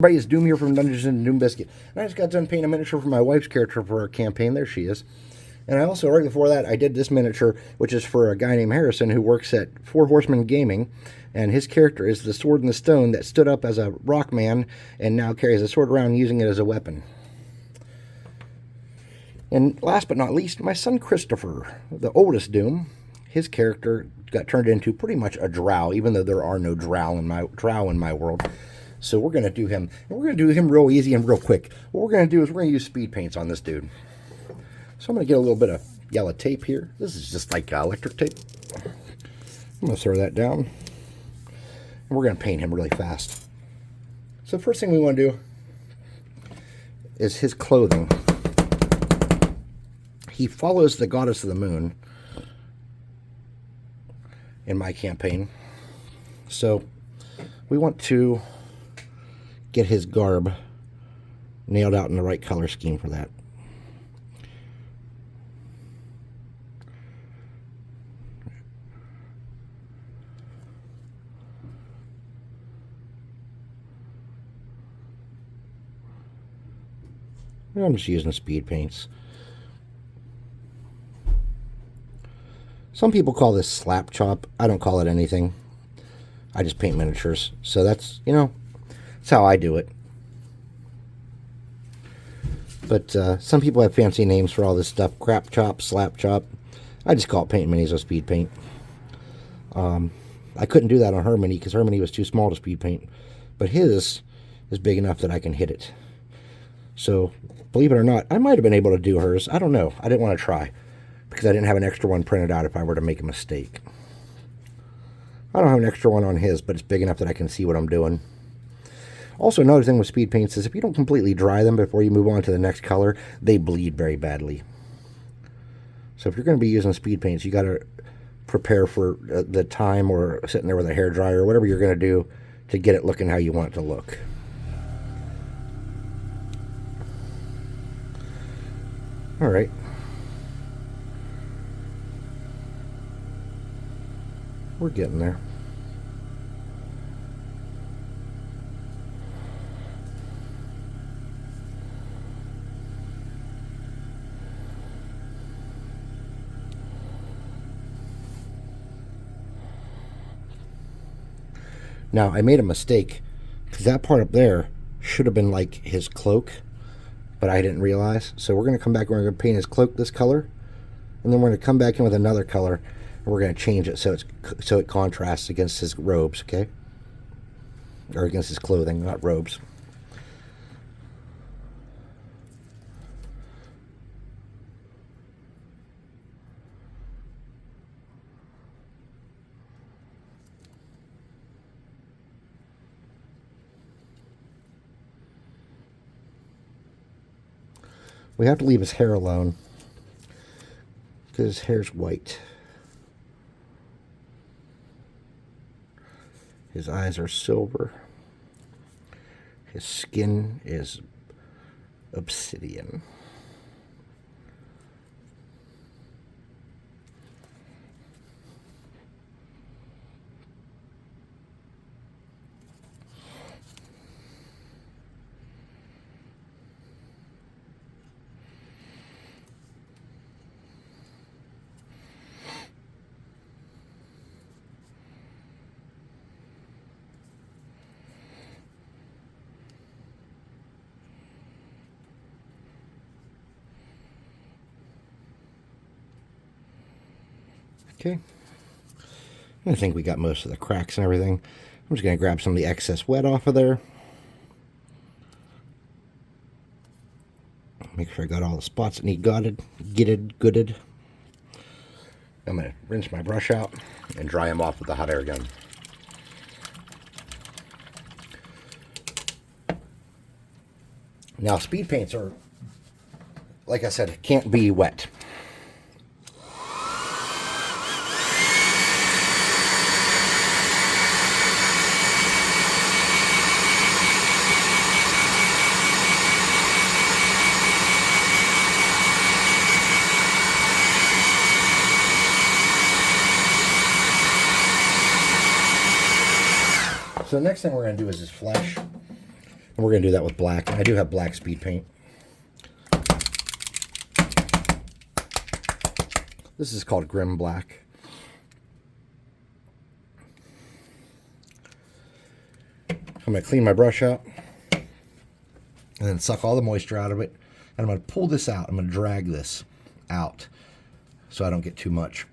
Everybody, it's Doom here from Dungeons and Doom Biscuit. And I just got done painting a miniature for my wife's character for our campaign. There she is. And I also, right before that, I did this miniature, which is for a guy named Harrison who works at Four Horsemen Gaming. And his character is the sword in the stone that stood up as a rock man and now carries a sword around using it as a weapon. And last but not least, my son Christopher, the oldest Doom. His character got turned into pretty much a Drow, even though there are no Drow in my world. So we're going to do him, and we're going to do him real easy and real quick. What we're going to do is we're going to use speed paints on this dude. So I'm going to get a little bit of yellow tape here. This is just like electric tape. I'm going to throw that down. And we're going to paint him really fast. So the first thing we want to do is his clothing. He follows the goddess of the moon in my campaign. So we want to get his garb nailed out in the right color scheme for that. I'm just using speed paints. Some people call this slap chop. I don't call it anything. I just paint miniatures. So that's, that's how I do it. But some people have fancy names for all this stuff. Crap chop, slap chop. I just call it paint minis with speed paint. I couldn't do that on her mini because her mini was too small to speed paint. But his is big enough that I can hit it. So, believe it or not, I might have been able to do hers. I don't know. I didn't want to try because I didn't have an extra one printed out if I were to make a mistake. I don't have an extra one on his, but it's big enough that I can see what I'm doing. Also, another thing with speed paints is if you don't completely dry them before you move on to the next color, they bleed very badly. So if you're going to be using speed paints, you got to prepare for the time or sitting there with a hairdryer or whatever you're going to do to get it looking how you want it to look. All right. We're getting there. Now, I made a mistake because that part up there should have been like his cloak, but I didn't realize. So we're going to come back and we're going to paint his cloak this color, and then we're going to come back in with another color, and we're going to change it so it contrasts against his robes, okay? Or against his clothing, not robes. We have to leave his hair alone because his hair's white. His eyes are silver. His skin is obsidian. Okay, I think we got most of the cracks and everything. I'm just going to grab some of the excess wet off of there. Make sure I got all the spots that need gooded. I'm going to rinse my brush out and dry them off with the hot air gun. Now, speed paints are, like I said, can't be wet. So the next thing we're going to do is his flesh. And we're going to do that with black. I do have black speed paint. This is called Grim Black. I'm going to clean my brush out and then suck all the moisture out of it. And I'm going to pull this out. I'm going to drag this out so I don't get too much.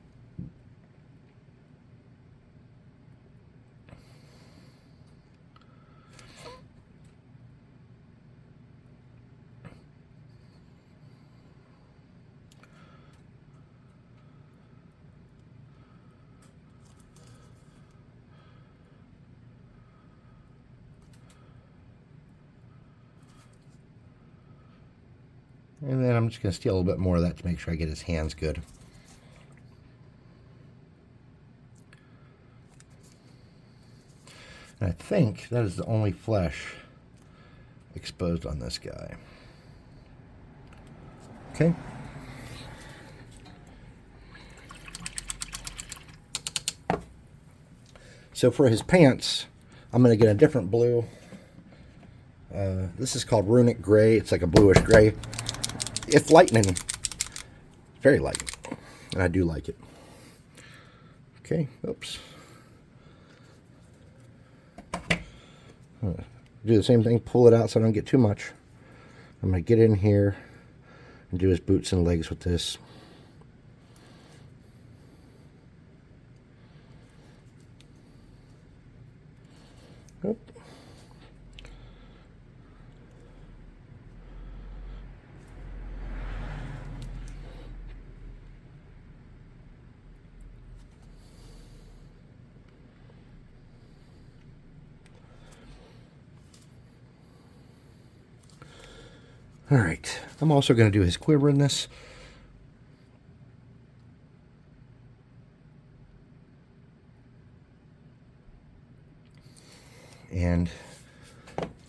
And then I'm just going to steal a little bit more of that to make sure I get his hands good. And I think that is the only flesh exposed on this guy. Okay. So for his pants, I'm going to get a different blue. This is called Runic Gray. It's like a bluish gray. It's lightning. It's very light. And I do like it. Okay, oops. Do the same thing, pull it out so I don't get too much. I'm going to get in here and do his boots and legs with this. Oop. All right, I'm also going to do his quiver in this. And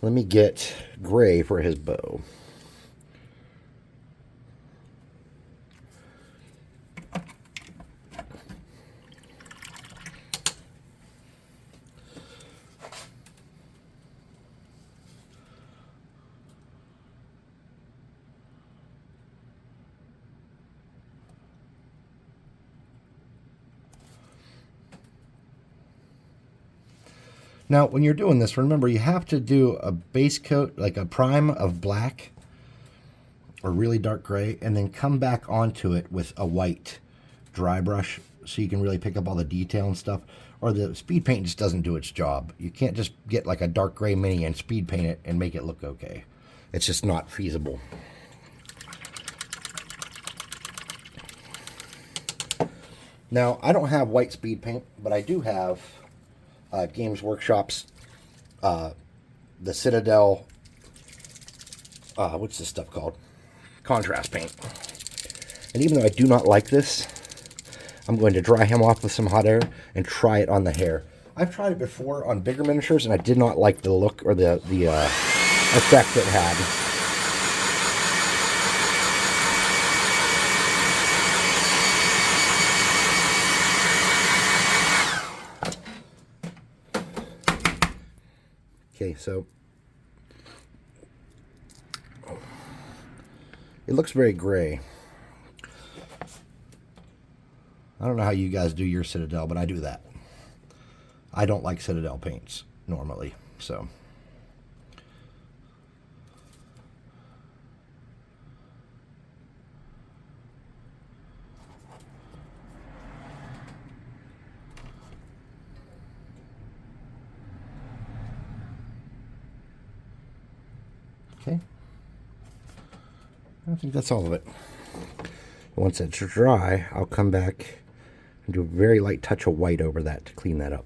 let me get gray for his bow. Now, when you're doing this, remember you have to do a base coat, like a prime of black or really dark gray, and then come back onto it with a white dry brush so you can really pick up all the detail and stuff. Or the speed paint just doesn't do its job. You can't just get like a dark gray mini and speed paint it and make it look okay. It's just not feasible. Now, I don't have white speed paint, but I do have Games Workshop's, the Citadel, what's this stuff called? Contrast paint. And even though I do not like this, I'm going to dry him off with some hot air and try it on the hair. I've tried it before on bigger miniatures, and I did not like the look or the effect it had. Okay, so it looks very gray. I don't know how you guys do your Citadel, but I do that. I don't like Citadel paints normally, so. Okay. I think that's all of it. Once it's dry, I'll come back and do a very light touch of white over that to clean that up.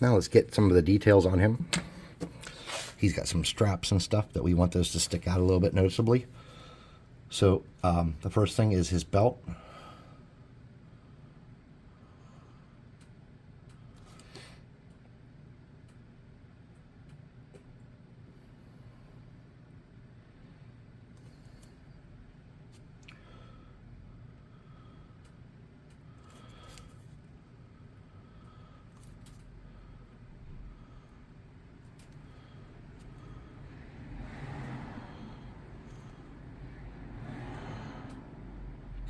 Now let's get some of the details on him. He's got some straps and stuff that we want those to stick out a little bit noticeably. So the first thing is his belt.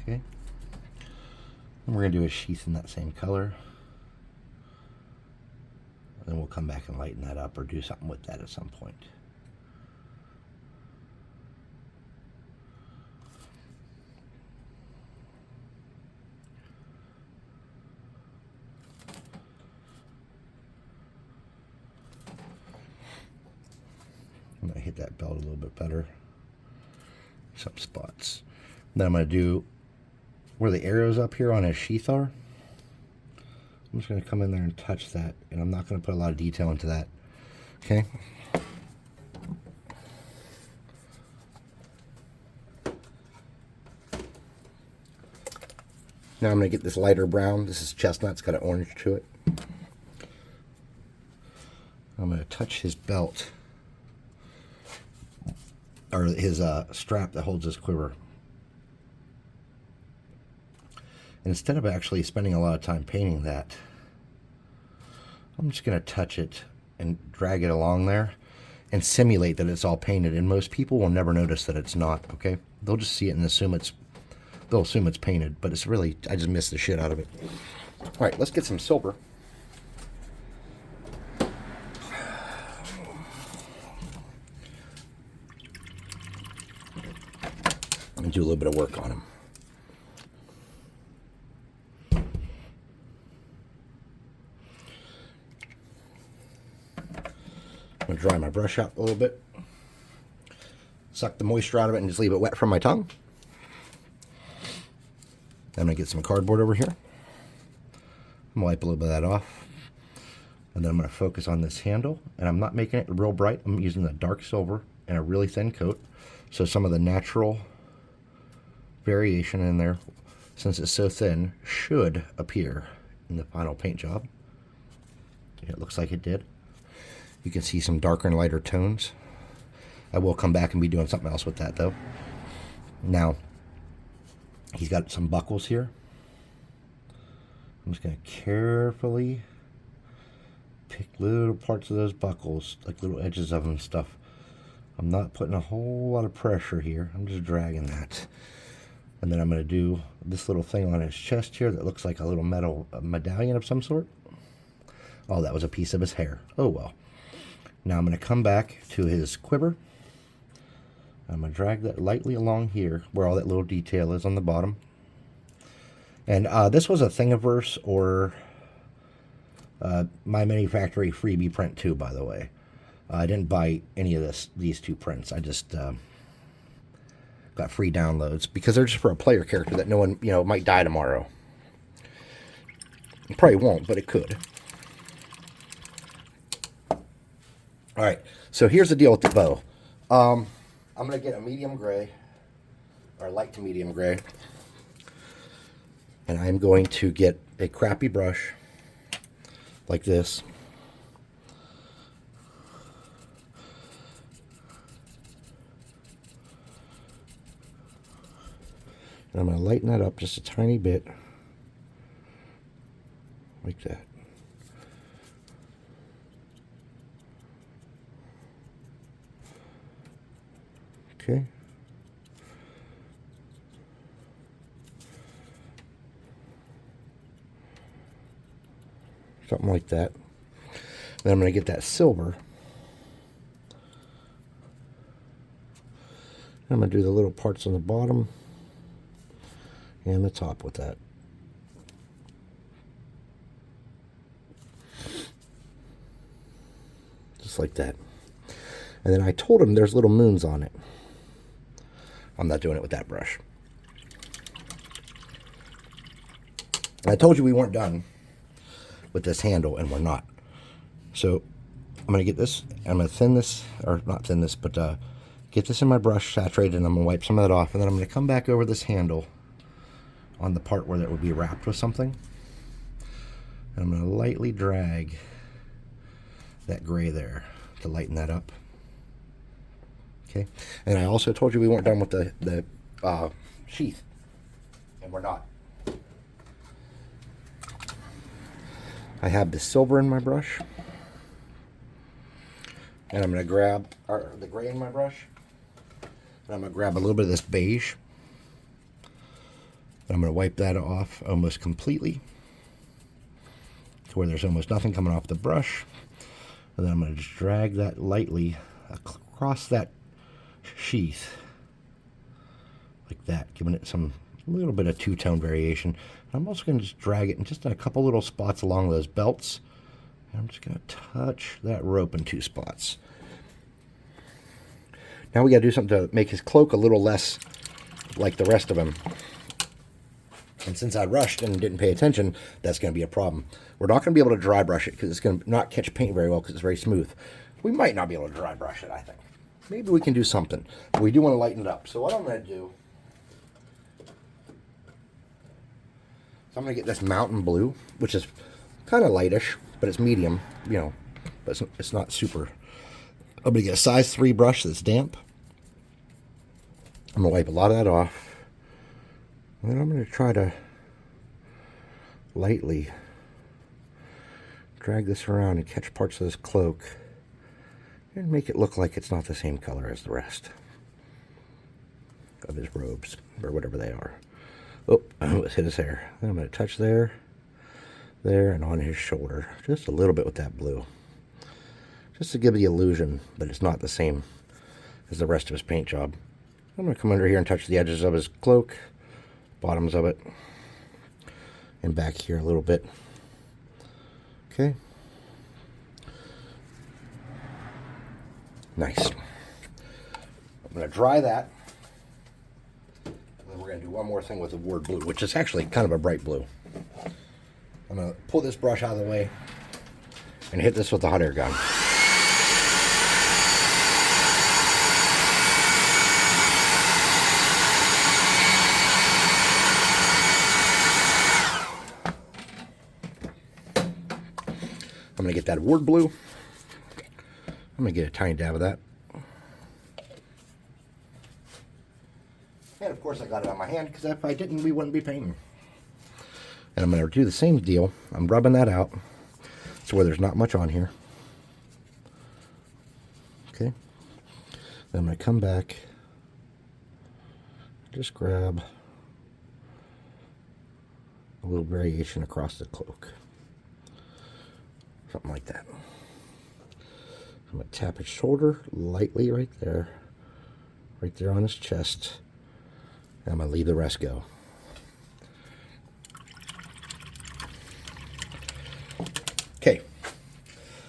Okay. And we're going to do a sheath in that same color. And then we'll come back and lighten that up or do something with that at some point. I'm going to hit that belt a little bit better. Some spots. Then I'm going to do where the arrows up here on his sheath are. I'm just going to come in there and touch that, and I'm not going to put a lot of detail into that. Okay. Now I'm going to get this lighter brown. This is chestnut. It's got an orange to it. I'm going to touch his belt, or his strap that holds his quiver. And instead of actually spending a lot of time painting that, I'm just going to touch it and drag it along there and simulate that it's all painted. And most people will never notice that it's not, okay? They'll just see it and they'll assume it's painted, but it's really, I just missed the shit out of it. All right, let's get some silver. And do a little bit of work on him. I'm going to dry my brush out a little bit. Suck the moisture out of it and just leave it wet from my tongue. I'm going to get some cardboard over here. I'm going to wipe a little bit of that off. And then I'm going to focus on this handle. And I'm not making it real bright. I'm using the dark silver and a really thin coat. So some of the natural variation in there, since it's so thin, should appear in the final paint job. It looks like it did. You can see some darker and lighter tones. I will come back and be doing something else with that though. Now, he's got some buckles here. I'm just going to carefully pick little parts of those buckles, like little edges of them and stuff. I'm not putting a whole lot of pressure here. I'm just dragging that. And then I'm going to do this little thing on his chest here that looks like a little metal medallion of some sort. Oh, that was a piece of his hair. Oh well. Now I'm going to come back to his quiver. I'm going to drag that lightly along here where all that little detail is on the bottom. And this was a Thingiverse or My Mini Factory freebie print too, by the way. I didn't buy any of these two prints. I just got free downloads because they're just for a player character that no one, might die tomorrow. It probably won't, but it could. All right, so here's the deal with the bow. I'm going to get a medium gray, or light to medium gray, and I'm going to get a crappy brush like this. And I'm going to lighten that up just a tiny bit, like that. Okay. Something like that. Then I'm going to get that silver. I'm going to do the little parts on the bottom and the top with that. Just like that. And then I told him there's little moons on it. I'm not doing it with that brush. And I told you we weren't done with this handle, and we're not. So I'm going to get this, I'm going to thin this, or not thin this, but get this in my brush, saturated, and I'm going to wipe some of that off. And then I'm going to come back over this handle on the part where it would be wrapped with something. And I'm going to lightly drag that gray there to lighten that up. Okay, and I also told you we weren't done with the sheath, and we're not. I have the silver in my brush, and I'm going to grab the gray in my brush, and I'm going to grab a little bit of this beige, I'm going to wipe that off almost completely to where there's almost nothing coming off the brush. And then I'm going to just drag that lightly across that sheath like that, giving it some little bit of two-tone variation. And I'm also going to just drag it in just a couple little spots along those belts. And I'm just going to touch that rope in 2 spots. Now we got to do something to make his cloak a little less like the rest of him. And since I rushed and didn't pay attention, that's going to be a problem. We're not going to be able to dry brush it because it's going to not catch paint very well because it's very smooth. We might not be able to dry brush it, I think. Maybe we can do something. But we do want to lighten it up. So what I'm going to do is I'm going to get this mountain blue, which is kind of lightish, but it's medium, you know, but it's not super. I'm going to get a size 3 brush that's damp. I'm going to wipe a lot of that off. And then I'm going to try to lightly drag this around and catch parts of this cloak and make it look like it's not the same color as the rest of his robes, or whatever they are. Oh, I almost hit his hair. Then I'm going to touch there, and on his shoulder. Just a little bit with that blue. Just to give the illusion that it's not the same as the rest of his paint job. I'm going to come under here and touch the edges of his cloak, bottoms of it, and back here a little bit. Okay. Nice. I'm going to dry that. And then we're going to do one more thing with the word blue, which is actually kind of a bright blue. I'm going to pull this brush out of the way and hit this with the hot air gun. I'm going to get that word blue. I'm going to get a tiny dab of that. And of course I got it on my hand because if I didn't, we wouldn't be painting. And I'm going to do the same deal. I'm rubbing that out so where there's not much on here. Okay. Then I'm going to come back, just grab a little variation across the cloak. Something like that. I'm going to tap his shoulder lightly right there on his chest. And I'm going to leave the rest go. Okay.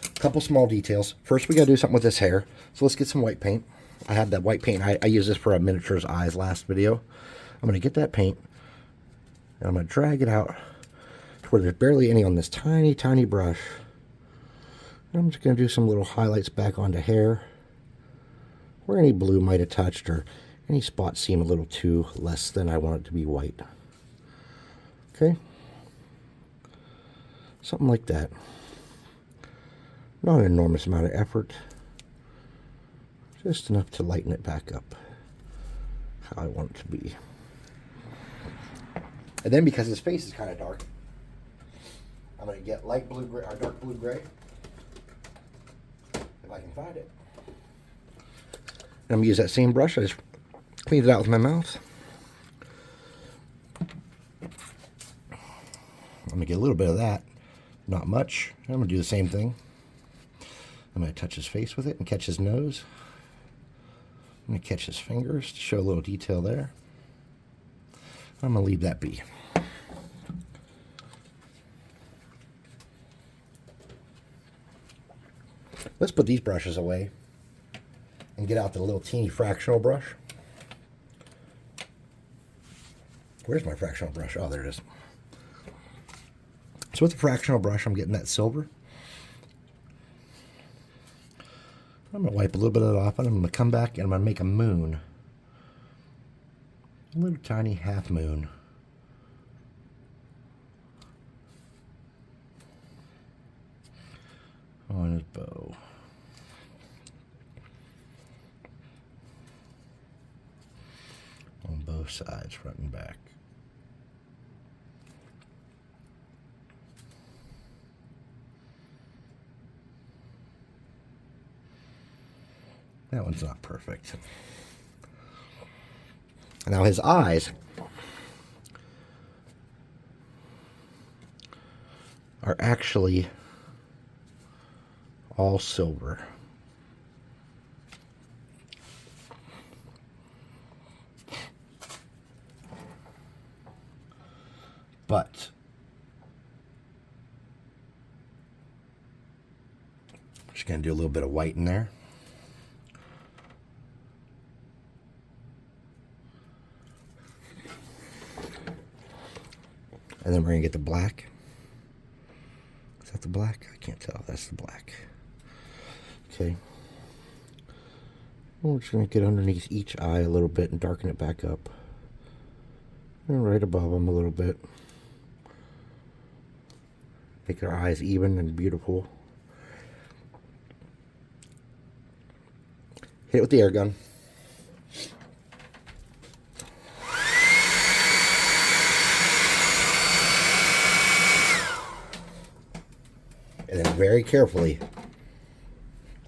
A couple small details. First, we got to do something with this hair. So let's get some white paint. I had that white paint. I used this for a miniature's eyes last video. I'm going to get that paint. And I'm going to drag it out to where there's barely any on this tiny, tiny brush. I'm just going to do some little highlights back onto hair where any blue might have touched or any spots seem a little too less than I want it to be white. Okay? Something like that. Not an enormous amount of effort. Just enough to lighten it back up how I want it to be. And then because his face is kind of dark, I'm going to get light blue gray or dark blue gray. If I can find it. And I'm going to use that same brush. I just cleaned it out with my mouth. I'm going to get a little bit of that. Not much. I'm going to do the same thing. I'm going to touch his face with it and catch his nose. I'm going to catch his fingers to show a little detail there. I'm going to leave that be. Let's put these brushes away and get out the little teeny fractional brush. Where's my fractional brush? Oh, there it is. So with the fractional brush, I'm getting that silver. I'm going to wipe a little bit of it off, and I'm going to come back and I'm going to make a moon. A little tiny half moon. On his bow. On both sides, front and back. That one's not perfect. Now his eyes, are actually all silver. But I'm just going to do a little bit of white in there. And then we're going to get the black. Is that the black? I can't tell. That's the black. Okay. We're just going to get underneath each eye a little bit and darken it back up. And right above them a little bit. Make their eyes even and beautiful. Hit it with the air gun. And then very carefully,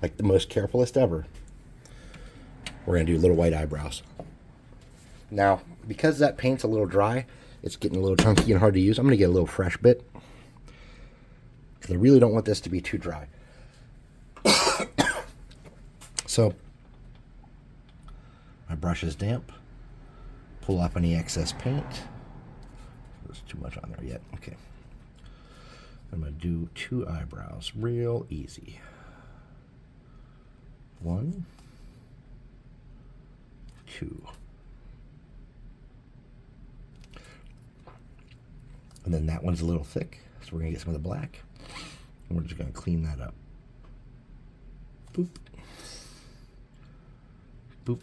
like the most carefulest ever, we're going to do little white eyebrows. Now, because that paint's a little dry, it's getting a little chunky and hard to use. I'm going to get a little fresh bit, because I really don't want this to be too dry. So, my brush is damp. Pull off any excess paint. There's too much on there yet. Okay. I'm going to do 2 eyebrows real easy. 1, 2. And then that one's a little thick, so we're going to get some of the black. And we're just going to clean that up. Boop. Boop.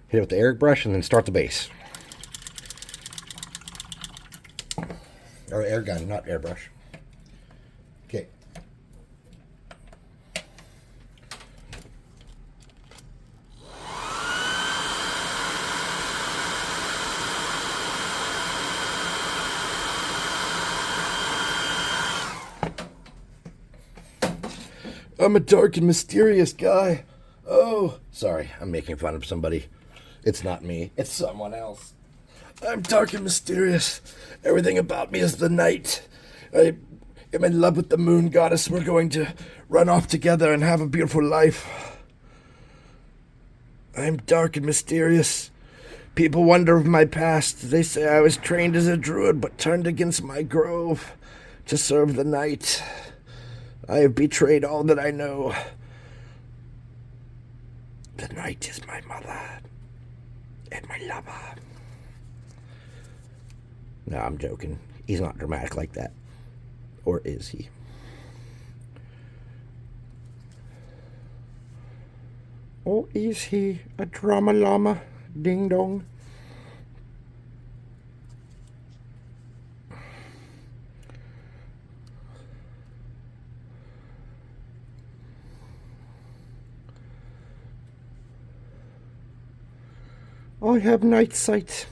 Hit it with the airbrush and then start the base. Or air gun, not airbrush. Okay. I'm a dark and mysterious guy. Oh, sorry, I'm making fun of somebody. It's not me, it's someone else. I'm dark and mysterious. Everything about me is the night. I am in love with the moon goddess. We're going to run off together and have a beautiful life. I'm dark and mysterious. People wonder of my past. They say I was trained as a druid but turned against my grove to serve the night. I have betrayed all that I know. The night is my mother and my lover. No, I'm joking. He's not dramatic like that. Or is he? Or is he a drama llama? Ding dong. I have night sight.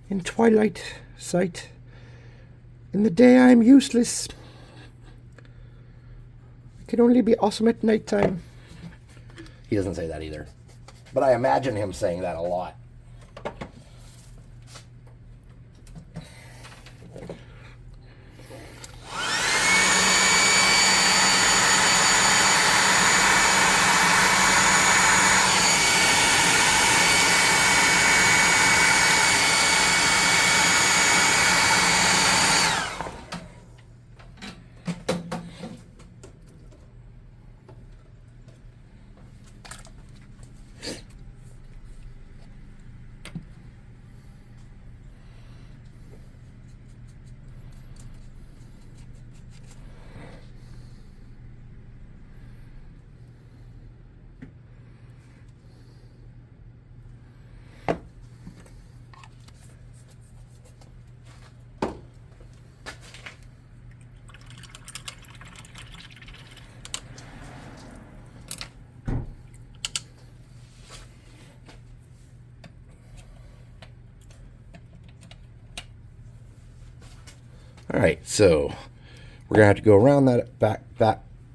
In twilight sight. In the day I am useless. I can only be awesome at nighttime. He doesn't say that either. But I imagine him saying that a lot. All right, so we're going to have to go around that back.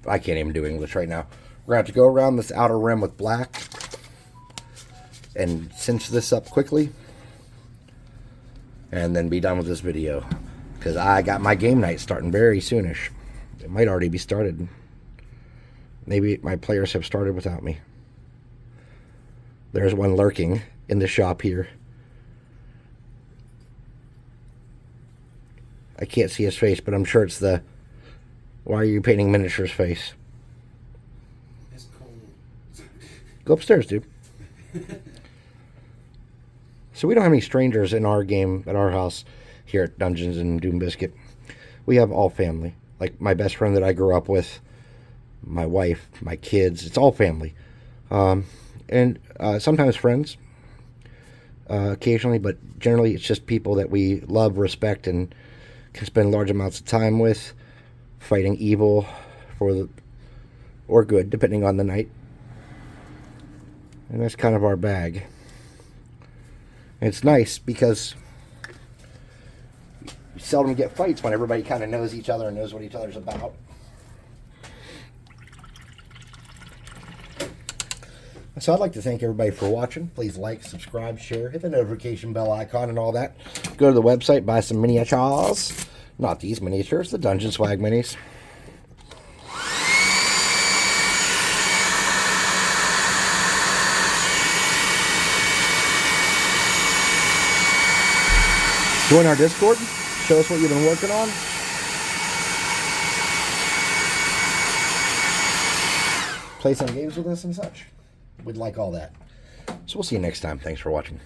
I can't even do English right now. We're going to have to go around this outer rim with black and cinch this up quickly and then be done with this video. because I got my game night starting very soonish. It might already be started. Maybe my players have started without me. There's one lurking in the shop here. I can't see his face, but I'm sure it's the "why are you painting miniatures" face. It's cold. Go upstairs, dude. So we don't have any strangers in our game at our house here at Dungeons and Doom Biscuit. We have all family. Like my best friend that I grew up with, my wife, my kids. It's all family. And sometimes friends, occasionally, but generally it's just people that we love, respect, and can spend large amounts of time with, fighting evil or good, depending on the night. And that's kind of our bag. And it's nice because you seldom get fights when everybody kind of knows each other and knows what each other's about. So I'd like to thank everybody for watching. Please like, subscribe, share, hit the notification bell icon and all that. Go to the website, buy some miniatures. Not these miniatures, the Dungeon Swag minis. Join our Discord. Show us what you've been working on. Play some games with us and such. We'd like all that. So we'll see you next time. Thanks for watching.